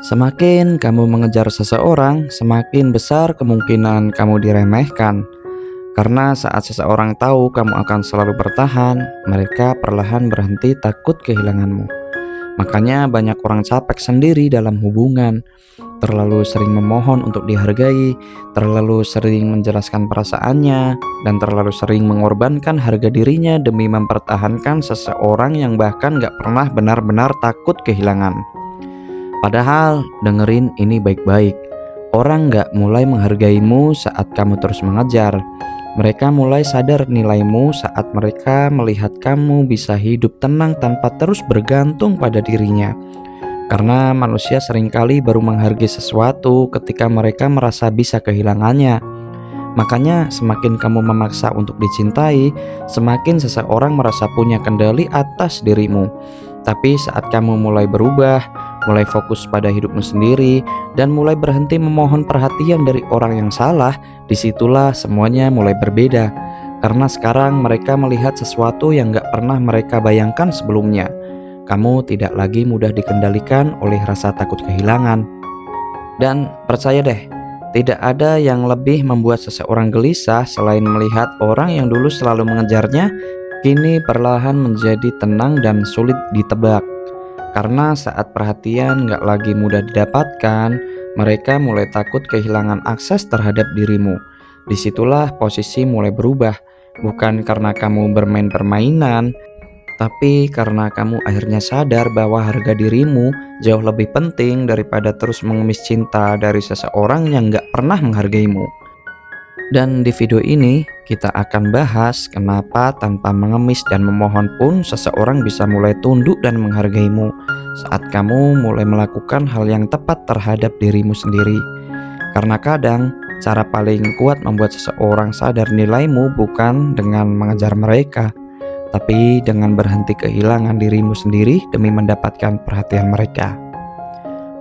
Semakin kamu mengejar seseorang, semakin besar kemungkinan kamu diremehkan. Karena saat seseorang tahu kamu akan selalu bertahan, mereka perlahan berhenti takut kehilanganmu. Makanya banyak orang capek sendiri dalam hubungan, terlalu sering memohon untuk dihargai, terlalu sering menjelaskan perasaannya, dan terlalu sering mengorbankan harga dirinya demi mempertahankan seseorang yang bahkan gak pernah benar-benar takut kehilangan. Padahal dengerin ini baik-baik. Orang gak mulai menghargaimu saat kamu terus mengejar. Mereka mulai sadar nilaimu saat mereka melihat kamu bisa hidup tenang tanpa terus bergantung pada dirinya. Karena manusia seringkali baru menghargai sesuatu ketika mereka merasa bisa kehilangannya. Makanya semakin kamu memaksa untuk dicintai, semakin seseorang merasa punya kendali atas dirimu. Tapi saat kamu mulai berubah, mulai fokus pada hidupmu sendiri, dan mulai berhenti memohon perhatian dari orang yang salah, disitulah semuanya mulai berbeda. Karena sekarang mereka melihat sesuatu yang gak pernah mereka bayangkan sebelumnya. Kamu tidak lagi mudah dikendalikan oleh rasa takut kehilangan. Dan percaya deh, tidak ada yang lebih membuat seseorang gelisah selain melihat orang yang dulu selalu mengejarnya kini perlahan menjadi tenang dan sulit ditebak. Karena saat perhatian gak lagi mudah didapatkan, mereka mulai takut kehilangan akses terhadap dirimu. Disitulah posisi mulai berubah, bukan karena kamu bermain permainan, tapi karena kamu akhirnya sadar bahwa harga dirimu jauh lebih penting daripada terus mengemis cinta dari seseorang yang gak pernah menghargaimu. Dan di video ini kita akan bahas kenapa tanpa mengemis dan memohon pun seseorang bisa mulai tunduk dan menghargaimu saat kamu mulai melakukan hal yang tepat terhadap dirimu sendiri. Karena kadang cara paling kuat membuat seseorang sadar nilaimu bukan dengan mengejar mereka, tapi dengan berhenti kehilangan dirimu sendiri demi mendapatkan perhatian mereka.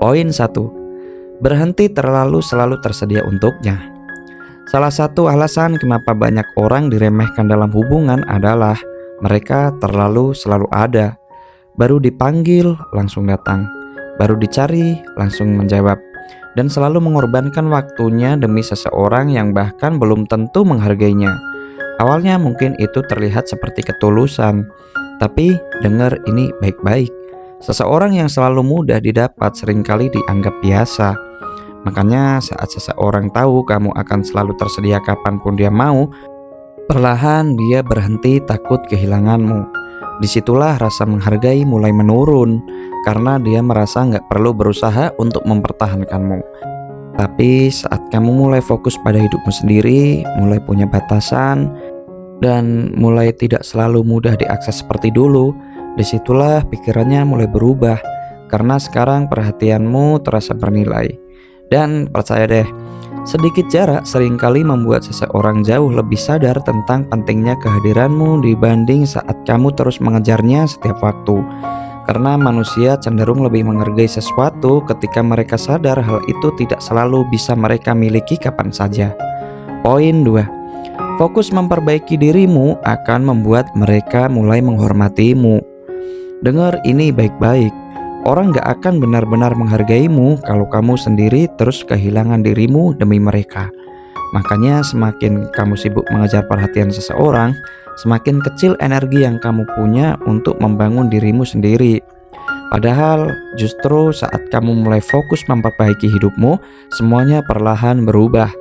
Poin 1. Berhenti terlalu selalu tersedia untuknya. Salah satu alasan kenapa banyak orang diremehkan dalam hubungan adalah mereka terlalu selalu ada. Baru dipanggil langsung datang, baru dicari langsung menjawab, dan selalu mengorbankan waktunya demi seseorang yang bahkan belum tentu menghargainya. Awalnya mungkin itu terlihat seperti ketulusan, tapi dengar ini baik-baik. Seseorang yang selalu mudah didapat seringkali dianggap biasa. Makanya saat seseorang tahu kamu akan selalu tersedia kapanpun dia mau, perlahan dia berhenti takut kehilanganmu. Disitulah rasa menghargai mulai menurun, karena dia merasa nggak perlu berusaha untuk mempertahankanmu. Tapi saat kamu mulai fokus pada hidupmu sendiri, mulai punya batasan, dan mulai tidak selalu mudah diakses seperti dulu, disitulah pikirannya mulai berubah, karena sekarang perhatianmu terasa bernilai. Dan percaya deh, sedikit jarak seringkali membuat seseorang jauh lebih sadar tentang pentingnya kehadiranmu dibanding saat kamu terus mengejarnya setiap waktu. Karena manusia cenderung lebih menghargai sesuatu ketika mereka sadar hal itu tidak selalu bisa mereka miliki kapan saja. Poin 2. Fokus memperbaiki dirimu akan membuat mereka mulai menghormatimu. Dengar ini baik-baik. Orang gak akan benar-benar menghargaimu kalau kamu sendiri terus kehilangan dirimu demi mereka. Makanya semakin kamu sibuk mengejar perhatian seseorang, semakin kecil energi yang kamu punya untuk membangun dirimu sendiri. Padahal justru saat kamu mulai fokus memperbaiki hidupmu, semuanya perlahan berubah.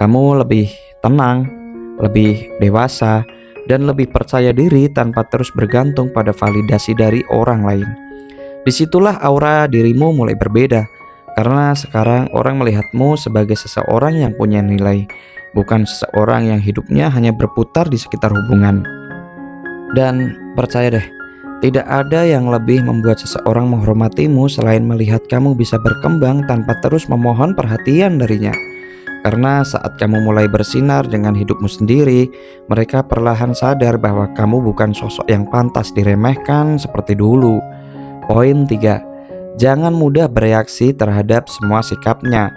Kamu lebih tenang, lebih dewasa, dan lebih percaya diri tanpa terus bergantung pada validasi dari orang lain. Disitulah aura dirimu mulai berbeda, karena sekarang orang melihatmu sebagai seseorang yang punya nilai, bukan seseorang yang hidupnya hanya berputar di sekitar hubungan. Dan percaya deh, tidak ada yang lebih membuat seseorang menghormatimu selain melihat kamu bisa berkembang tanpa terus memohon perhatian darinya. Karena saat kamu mulai bersinar dengan hidupmu sendiri, mereka perlahan sadar bahwa kamu bukan sosok yang pantas diremehkan seperti dulu. Poin 3. Jangan mudah bereaksi terhadap semua sikapnya.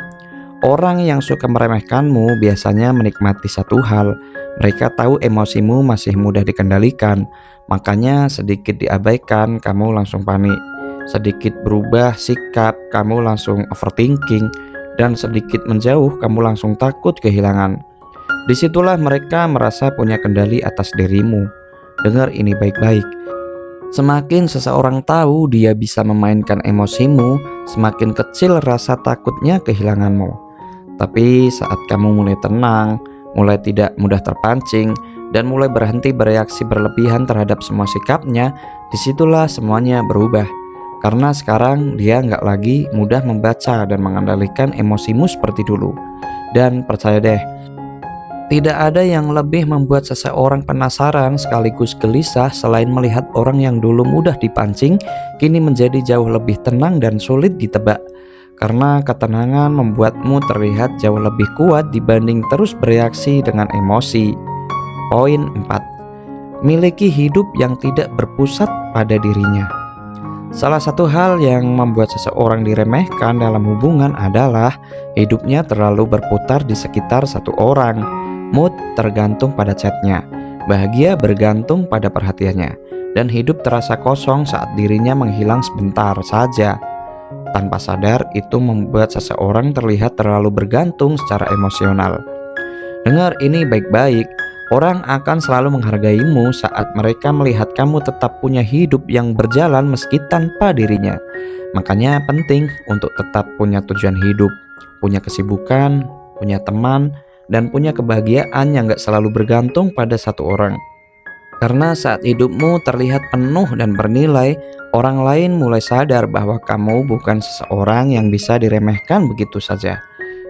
Orang yang suka meremehkanmu biasanya menikmati satu hal. Mereka tahu emosimu masih mudah dikendalikan. Makanya sedikit diabaikan kamu langsung panik. Sedikit berubah sikap, kamu langsung overthinking, dan sedikit menjauh, kamu langsung takut kehilangan. Disitulah mereka merasa punya kendali atas dirimu. Dengar ini baik-baik. Semakin seseorang tahu dia bisa memainkan emosimu, semakin kecil rasa takutnya kehilanganmu. Tapi saat kamu mulai tenang, mulai tidak mudah terpancing, dan mulai berhenti bereaksi berlebihan terhadap semua sikapnya, disitulah semuanya berubah. Karena sekarang dia nggak lagi mudah membaca dan mengendalikan emosimu seperti dulu. Dan percaya deh, tidak ada yang lebih membuat seseorang penasaran sekaligus gelisah selain melihat orang yang dulu mudah dipancing, kini menjadi jauh lebih tenang dan sulit ditebak. Karena ketenangan membuatmu terlihat jauh lebih kuat dibanding terus bereaksi dengan emosi. Poin 4. Miliki hidup yang tidak berpusat pada dirinya. Salah satu hal yang membuat seseorang diremehkan dalam hubungan adalah hidupnya terlalu berputar di sekitar satu orang. Mood tergantung pada chatnya, bahagia bergantung pada perhatiannya, dan hidup terasa kosong saat dirinya menghilang sebentar saja. Tanpa sadar, itu membuat seseorang terlihat terlalu bergantung secara emosional. Dengar ini baik-baik, orang akan selalu menghargaimu saat mereka melihat kamu tetap punya hidup yang berjalan meski tanpa dirinya. Makanya penting untuk tetap punya tujuan hidup, punya kesibukan, punya teman, dan punya kebahagiaan yang gak selalu bergantung pada satu orang. Karena saat hidupmu terlihat penuh dan bernilai, orang lain mulai sadar bahwa kamu bukan seseorang yang bisa diremehkan begitu saja.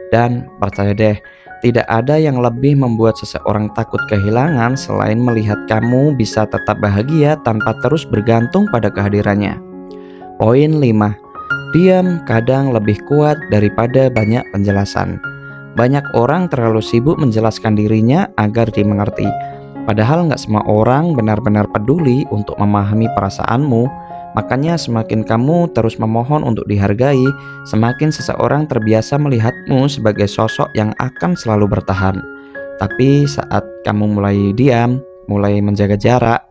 Dan percaya deh, tidak ada yang lebih membuat seseorang takut kehilangan selain melihat kamu bisa tetap bahagia tanpa terus bergantung pada kehadirannya. Poin 5. Diam kadang lebih kuat daripada banyak penjelasan. Banyak orang terlalu sibuk menjelaskan dirinya agar dimengerti. Padahal nggak semua orang benar-benar peduli untuk memahami perasaanmu. Makanya semakin kamu terus memohon untuk dihargai, semakin seseorang terbiasa melihatmu sebagai sosok yang akan selalu bertahan. Tapi saat kamu mulai diam, mulai menjaga jarak,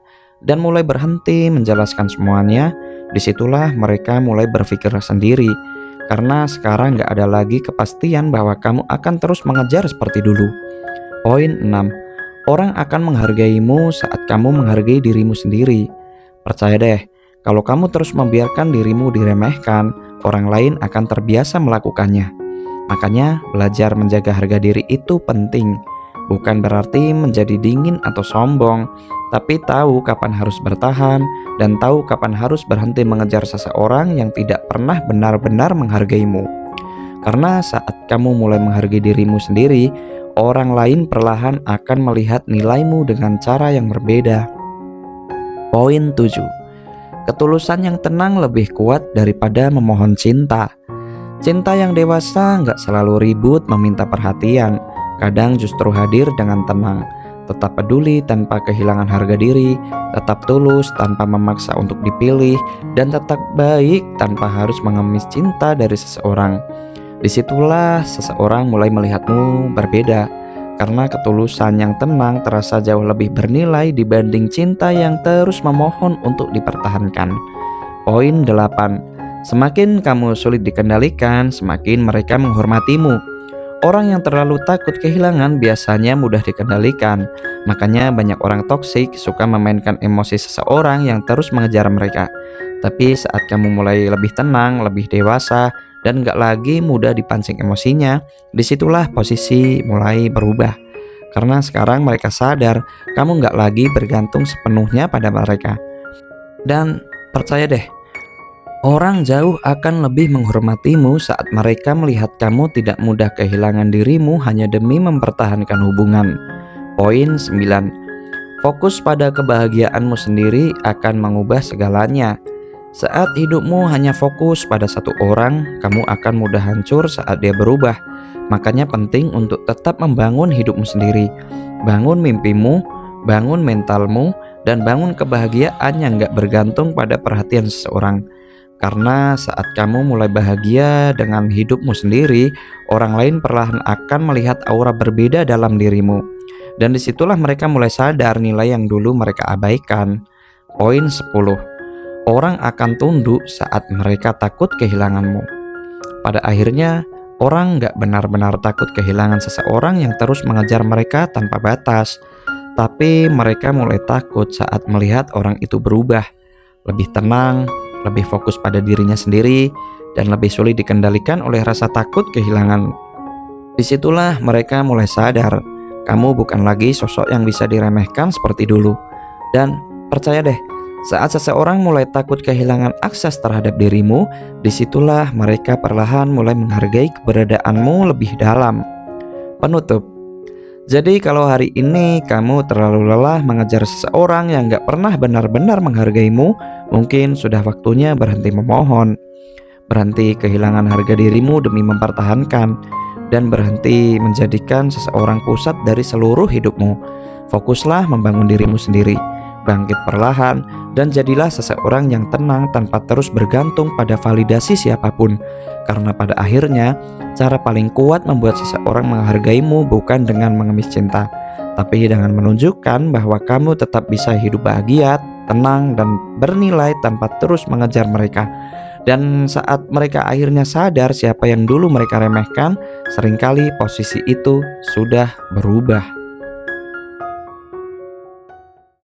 dan mulai berhenti menjelaskan semuanya, disitulah mereka mulai berpikir sendiri. Karena sekarang gak ada lagi kepastian bahwa kamu akan terus mengejar seperti dulu. Poin 6. Orang akan menghargaimu saat kamu menghargai dirimu sendiri. Percaya deh, kalau kamu terus membiarkan dirimu diremehkan, orang lain akan terbiasa melakukannya. Makanya belajar menjaga harga diri itu penting. Bukan berarti menjadi dingin atau sombong, tapi tahu kapan harus bertahan dan tahu kapan harus berhenti mengejar seseorang yang tidak pernah benar-benar menghargaimu. Karena saat kamu mulai menghargai dirimu sendiri, orang lain perlahan akan melihat nilaimu dengan cara yang berbeda. Poin 7. Ketulusan yang tenang lebih kuat daripada memohon cinta. Cinta yang dewasa gak selalu ribut meminta perhatian. Kadang justru hadir dengan tenang, tetap peduli tanpa kehilangan harga diri, tetap tulus tanpa memaksa untuk dipilih, dan tetap baik tanpa harus mengemis cinta dari seseorang. Disitulah seseorang mulai melihatmu berbeda, karena ketulusan yang tenang terasa jauh lebih bernilai dibanding cinta yang terus memohon untuk dipertahankan. Poin 8. Semakin kamu sulit dikendalikan, semakin mereka menghormatimu. Orang yang terlalu takut kehilangan biasanya mudah dikendalikan. Makanya banyak orang toksik suka memainkan emosi seseorang yang terus mengejar mereka. Tapi saat kamu mulai lebih tenang, lebih dewasa, dan gak lagi mudah dipancing emosinya, disitulah posisi mulai berubah. Karena sekarang mereka sadar kamu gak lagi bergantung sepenuhnya pada mereka. Dan percaya deh, orang jauh akan lebih menghormatimu saat mereka melihat kamu tidak mudah kehilangan dirimu hanya demi mempertahankan hubungan. Poin 9. Fokus pada kebahagiaanmu sendiri akan mengubah segalanya. Saat hidupmu hanya fokus pada satu orang, kamu akan mudah hancur saat dia berubah. Makanya penting untuk tetap membangun hidupmu sendiri. Bangun mimpimu, bangun mentalmu, dan bangun kebahagiaan yang gak bergantung pada perhatian seseorang. Karena saat kamu mulai bahagia dengan hidupmu sendiri, orang lain perlahan akan melihat aura berbeda dalam dirimu. Dan disitulah mereka mulai sadar nilai yang dulu mereka abaikan. Poin 10. Orang akan tunduk saat mereka takut kehilanganmu. Pada akhirnya, orang nggak benar-benar takut kehilangan seseorang yang terus mengejar mereka tanpa batas. Tapi mereka mulai takut saat melihat orang itu berubah, lebih tenang, lebih fokus pada dirinya sendiri, dan lebih sulit dikendalikan oleh rasa takut kehilangan. Disitulah mereka mulai sadar, kamu bukan lagi sosok yang bisa diremehkan seperti dulu. Dan percaya deh, saat seseorang mulai takut kehilangan akses terhadap dirimu, disitulah mereka perlahan mulai menghargai keberadaanmu lebih dalam. Penutup. Jadi kalau hari ini kamu terlalu lelah mengejar seseorang yang gak pernah benar-benar menghargaimu, mungkin sudah waktunya berhenti memohon, berhenti kehilangan harga dirimu demi mempertahankan, dan berhenti menjadikan seseorang pusat dari seluruh hidupmu. Fokuslah membangun dirimu sendiri, bangkit perlahan, dan jadilah seseorang yang tenang tanpa terus bergantung pada validasi siapapun. Karena pada akhirnya, cara paling kuat membuat seseorang menghargaimu bukan dengan mengemis cinta, tapi dengan menunjukkan bahwa kamu tetap bisa hidup bahagia, tenang, dan bernilai tanpa terus mengejar mereka. Dan saat mereka akhirnya sadar siapa yang dulu mereka remehkan, seringkali posisi itu sudah berubah.